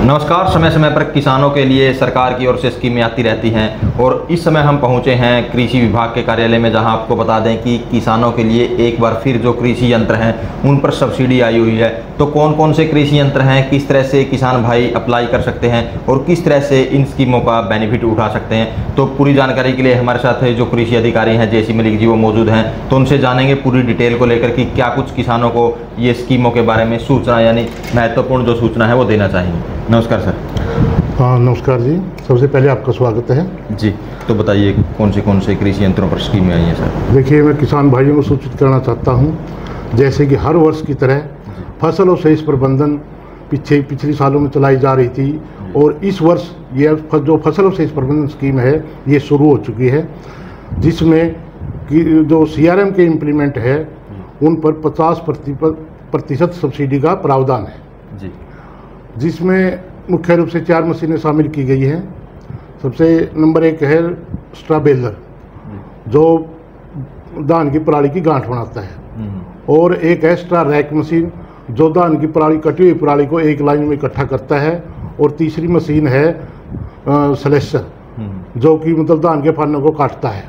नमस्कार। समय समय पर किसानों के लिए सरकार की ओर से स्कीमें आती रहती हैं और इस समय हम पहुंचे हैं कृषि विभाग के कार्यालय में, जहां आपको बता दें कि किसानों के लिए एक बार फिर जो कृषि यंत्र हैं उन पर सब्सिडी आई हुई है। तो कौन कौन से कृषि यंत्र हैं, किस तरह से किसान भाई अप्लाई कर सकते हैं और किस तरह से इन स्कीमों का बेनिफिट उठा सकते हैं, तो पूरी जानकारी के लिए हमारे साथ जो कृषि अधिकारी हैं JC मलिक जी वो मौजूद हैं। तो उनसे जानेंगे पूरी डिटेल को लेकर कि क्या कुछ किसानों को ये स्कीमों के बारे में सूचना यानी महत्वपूर्ण जो सूचना है वो देना चाहेंगे। नमस्कार सर। हाँ नमस्कार जी, सबसे पहले आपका स्वागत है जी। तो बताइए कौन से कृषि यंत्रों पर स्कीमें आई हैं सर? देखिए, मैं किसान भाइयों को सूचित करना चाहता हूँ, जैसे कि हर वर्ष की तरह फसल और शेष प्रबंधन पिछले सालों में चलाई जा रही थी और इस वर्ष ये जो फसल और शेष प्रबंधन स्कीम है ये शुरू हो चुकी है, जिसमें कि जो CRM के इम्प्लीमेंट है उन पर 50% सब्सिडी का प्रावधान है जी, जिसमें मुख्य रूप से 4 मशीनें शामिल की गई हैं। सबसे नंबर 1 है स्ट्रा बेलर, जो धान की पराली की गांठ बनाता है, और एक है स्ट्रा रैक मशीन, जो धान की पराली कटी हुई पराली को एक लाइन में इकट्ठा करता है, और तीसरी मशीन है स्लेशर, जो कि मतलब धान के फानों को काटता है,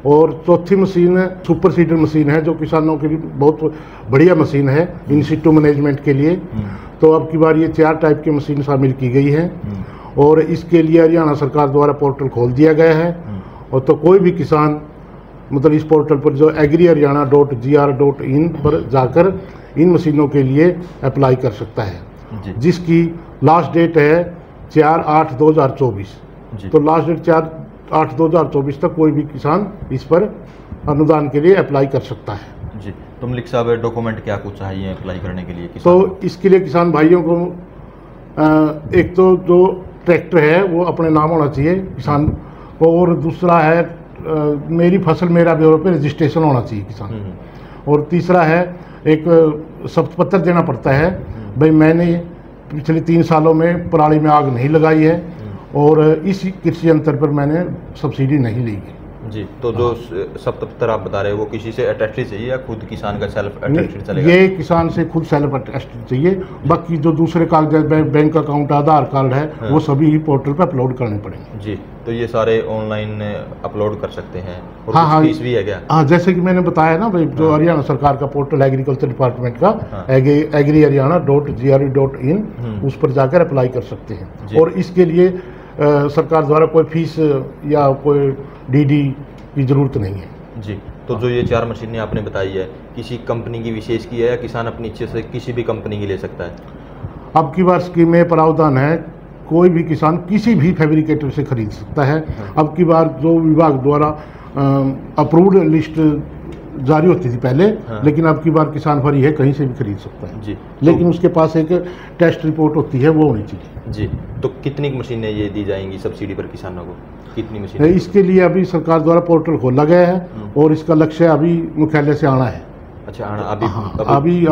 और चौथी मशीन सुपर सीडर मशीन है, जो किसानों के लिए बहुत बढ़िया मशीन है इन सिटू मैनेजमेंट के लिए। तो अब की बार ये 4 टाइप की मशीन शामिल की गई है और इसके लिए हरियाणा सरकार द्वारा पोर्टल खोल दिया गया है। और तो कोई भी किसान मतलब इस पोर्टल पर जो agriharyana.gr.in पर जाकर इन मशीनों के लिए अप्लाई कर सकता है, जिसकी लास्ट डेट है 4/8/2024। तो लास्ट डेट 4/8/2024 तक कोई भी किसान इस पर अनुदान के लिए अप्लाई कर सकता है जी। तो मलिक साहब, डॉक्यूमेंट क्या कुछ चाहिए अप्लाई करने के लिए? तो इसके लिए किसान भाइयों को एक तो जो ट्रैक्टर है वो अपने नाम होना चाहिए किसान को, और दूसरा है मेरी फसल मेरा ब्यौरा पे रजिस्ट्रेशन होना चाहिए किसान, और तीसरा है एक शपथ देना पड़ता है, भाई मैंने पिछले 3 सालों में पराली में आग नहीं लगाई है और इस कृषि यंत्र पर मैंने सब्सिडी नहीं ली है जी। तो जो शपथ आप बता रहे हैं वो किसी से अटेस्टेड चाहिए या खुद किसान का सेल्फ अटेस्टेड चलेगा? ये किसान से खुद सेल्फ अटेस्टेड चाहिए, बाकी जो दूसरे कागजात बैंक अकाउंट आधार कार्ड है वो सभी ही पोर्टल पर अपलोड करने पड़ेंगे जी। तो ये सारे ऑनलाइन अपलोड कर सकते हैं और हाँ फीस भी है क्या? हाँ, जैसे कि मैंने बताया ना भाई, जो हरियाणा सरकार का पोर्टल एग्रीकल्चर डिपार्टमेंट का agriharyana.gr.in उस पर जाकर अप्लाई कर सकते हैं, और इसके लिए सरकार द्वारा कोई फीस या कोई DD की जरूरत नहीं है जी। तो जो ये 4 मशीनें आपने बताई है, किसी कंपनी की विशेष की है या किसान अपनी इच्छा से किसी भी कंपनी की ले सकता है? अब की बार स्कीम में प्रावधान है, कोई भी किसान किसी भी फैब्रिकेटर से खरीद सकता है। अब की बार जो विभाग द्वारा अप्रूव्ड लिस्ट जारी होती थी पहले, लेकिन अब की बार किसान भरी है, कहीं से भी खरीद सकता है जी, लेकिन उसके पास एक टेस्ट रिपोर्ट होती है, वो होनी चाहिए जी। तो कितनी मशीनें ये दी जाएंगी सब्सिडी पर किसानों को, कितनी मशीनें? इसके लिए अभी सरकार द्वारा पोर्टल खोला गया है और इसका लक्ष्य अभी मुख्यालय से आना है। अच्छा, आना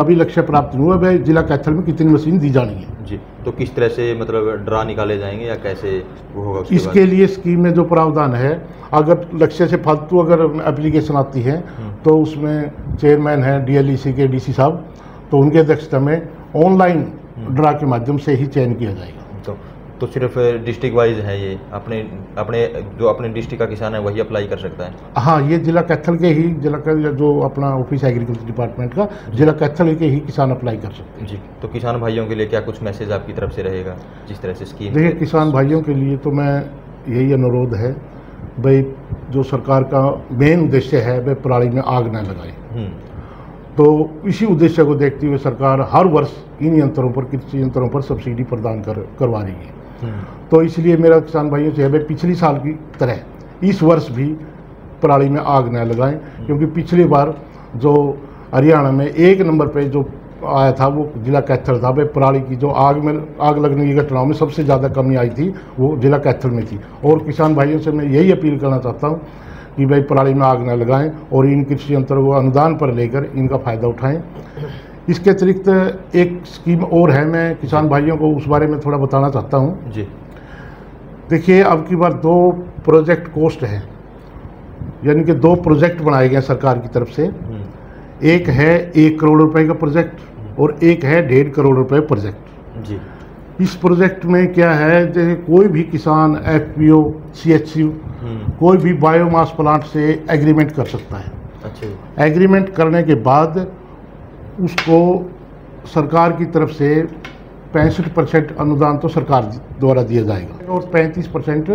अभी लक्ष्य प्राप्त नहीं हुआ है, जिला कैथल में कितनी मशीन दी जानी है जी। तो किस तरह से मतलब ड्रा निकाले जाएंगे या कैसे वो होगा? इसके लिए स्कीम में जो प्रावधान है, अगर लक्ष्य से फालतू अगर एप्लीकेशन आती है तो उसमें चेयरमैन है DLEC के DC साहब, तो उनके अध्यक्षता में ऑनलाइन ड्रा के माध्यम से ही चयन किया जाएगा। तो सिर्फ डिस्ट्रिक्ट वाइज है ये, अपने डिस्ट्रिक्ट का किसान है वही अप्लाई कर सकता है? हाँ, ये जिला कैथल के ही, जिला का जो अपना ऑफिस एग्रीकल्चर डिपार्टमेंट का जिला कैथल के ही किसान अप्लाई कर सकते हैं जी। तो किसान भाइयों के लिए क्या कुछ मैसेज आपकी तरफ से रहेगा जिस तरह से स्कीम? देखिए, किसान भाइयों के लिए तो मैं यही अनुरोध है, भाई जो सरकार का मेन उद्देश्य है भाई पराली में आग न लगाए, तो इसी उद्देश्य को देखते हुए सरकार हर वर्ष इन यंत्रों पर, कृषि यंत्रों पर सब्सिडी प्रदान करवा रही है। तो इसलिए मेरा किसान भाइयों से है भाई पिछली साल की तरह इस वर्ष भी पराली में आग न लगाएं, क्योंकि पिछली बार जो हरियाणा में 1 नंबर पे जो आया था वो जिला कैथल था। भाई पराली की जो आग लगने की घटनाओं में सबसे ज़्यादा कमी आई थी वो जिला कैथल में थी। और किसान भाइयों से मैं यही अपील करना चाहता हूँ कि भाई पराली में आग न लगाएं और इन कृषि यंत्रों को अनुदान पर लेकर इनका फ़ायदा उठाएं। इसके अतिरिक्त एक स्कीम और है, मैं किसान भाइयों को उस बारे में थोड़ा बताना चाहता हूँ जी। देखिए, अब की बार 2 प्रोजेक्ट कोस्ट है, यानी कि 2 प्रोजेक्ट बनाए गए सरकार की तरफ से। एक है 1 करोड़ रुपए का प्रोजेक्ट और एक है 1.5 करोड़ रुपए प्रोजेक्ट जी। इस प्रोजेक्ट में क्या है, जैसे कोई भी किसान एफपीओ, सीएचसी, कोई भी बायोमास प्लांट से एग्रीमेंट कर सकता है। अच्छा। एग्रीमेंट करने के बाद उसको सरकार की तरफ से 65% अनुदान तो सरकार द्वारा दिया जाएगा और 35%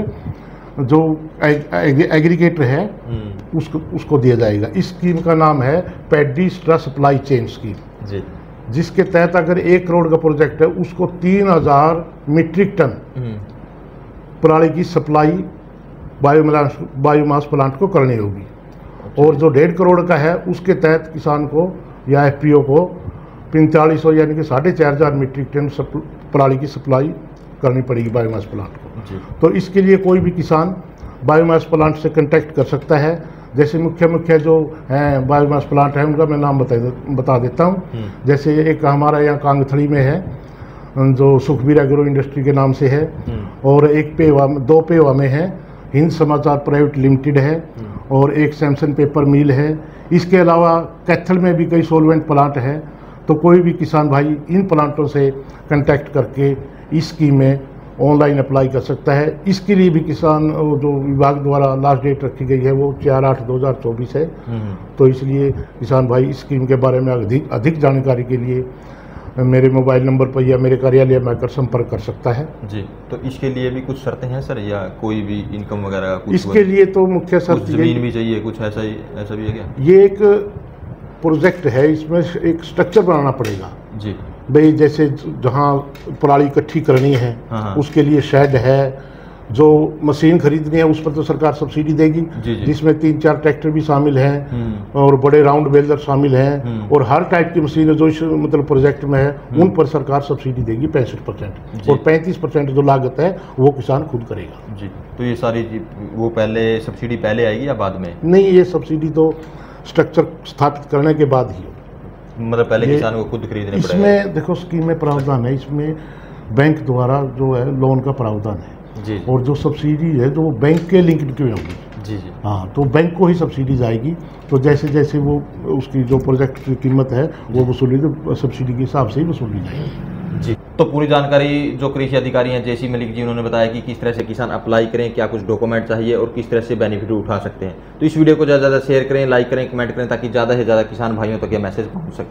जो एग्रीगेटर है उसको दिया जाएगा। इस स्कीम का नाम है paddy straw supply chain scheme जी, जिसके तहत अगर 1 करोड़ का प्रोजेक्ट है उसको 3000 मीट्रिक टन पराली की सप्लाई बायोमास प्लांट को करनी होगी। और जो 1.5 करोड़ का है उसके तहत किसान को या एफपीओ को 4500 यानी कि 4500 मीट्रिक टन पराली की सप्लाई करनी पड़ेगी बायोमास प्लांट को। तो इसके लिए कोई भी किसान बायोमास प्लांट से कांटेक्ट कर सकता है। जैसे मुख्य जो हैं बायोमास प्लांट है उनका मैं नाम बता देता हूँ। जैसे एक हमारा यहाँ कांगथड़ी में है जो सुखबीर एग्रो इंडस्ट्री के नाम से है, और एक पेवा 2 पेवा में है, हिंद समाचार प्राइवेट लिमिटेड है, और एक सैमसन पेपर मिल है। इसके अलावा कैथल में भी कई सोलवेंट प्लांट है। तो कोई भी किसान भाई इन प्लांटों से कांटेक्ट करके इस स्कीम में ऑनलाइन अप्लाई कर सकता है। इसके लिए भी किसान जो विभाग द्वारा लास्ट डेट रखी गई है वो 4/8/2024 है। तो इसलिए किसान भाई इस स्कीम के बारे में अधिक जानकारी के लिए मेरे मोबाइल नंबर पर या मेरे कार्यालय में आकर संपर्क कर सकता है जी। तो इसके लिए भी कुछ शर्तें हैं सर, या कोई भी इनकम वगैरह कुछ? इसके लिए तो मुख्य शर्त जमीन भी चाहिए कुछ, ऐसा भी है क्या? ये एक प्रोजेक्ट है, इसमें एक स्ट्रक्चर बनाना पड़ेगा जी भाई। जैसे जहाँ पराली इकट्ठी करनी है उसके लिए शेड है, जो मशीन खरीदनी है उस पर तो सरकार सब्सिडी देगी जिसमें 3-4 ट्रैक्टर भी शामिल हैं और बड़े राउंड बेलर शामिल हैं, और हर टाइप की मशीन जो इस मतलब प्रोजेक्ट में है उन पर सरकार सब्सिडी देगी 65%, और 35% जो लागत है वो किसान खुद करेगा जी। तो ये सारी वो पहले सब्सिडी पहले आएगी या बाद में? नहीं, ये सब्सिडी तो स्ट्रक्चर स्थापित करने के बाद ही, मतलब पहले किसान को खुद खरीदने पड़ेगा। इसमें देखो स्कीम में प्रावधान है, इसमें बैंक द्वारा जो है लोन का प्रावधान है जी, और जो सब्सिडी है जो बैंक के लिंक्ड क्यों होगी जी। हाँ, तो बैंक को ही सब्सिडी जाएगी। तो जैसे जैसे वो उसकी जो प्रोजेक्ट की कीमत है वो वसूली तो सब्सिडी के हिसाब से ही वसूली जाएगी जी। तो पूरी जानकारी जो कृषि अधिकारी हैं जेसी मलिक जी, उन्होंने बताया कि किस तरह से किसान अप्लाई करें, क्या कुछ डॉक्यूमेंट चाहिए और किस तरह से बेनिफिट उठा सकते हैं। तो इस वीडियो को ज़्यादा से ज़्यादा शेयर करें, लाइक करें, कमेंट करें ताकि ज़्यादा से ज़्यादा किसान भाइयों तक ये मैसेज पहुँच सके।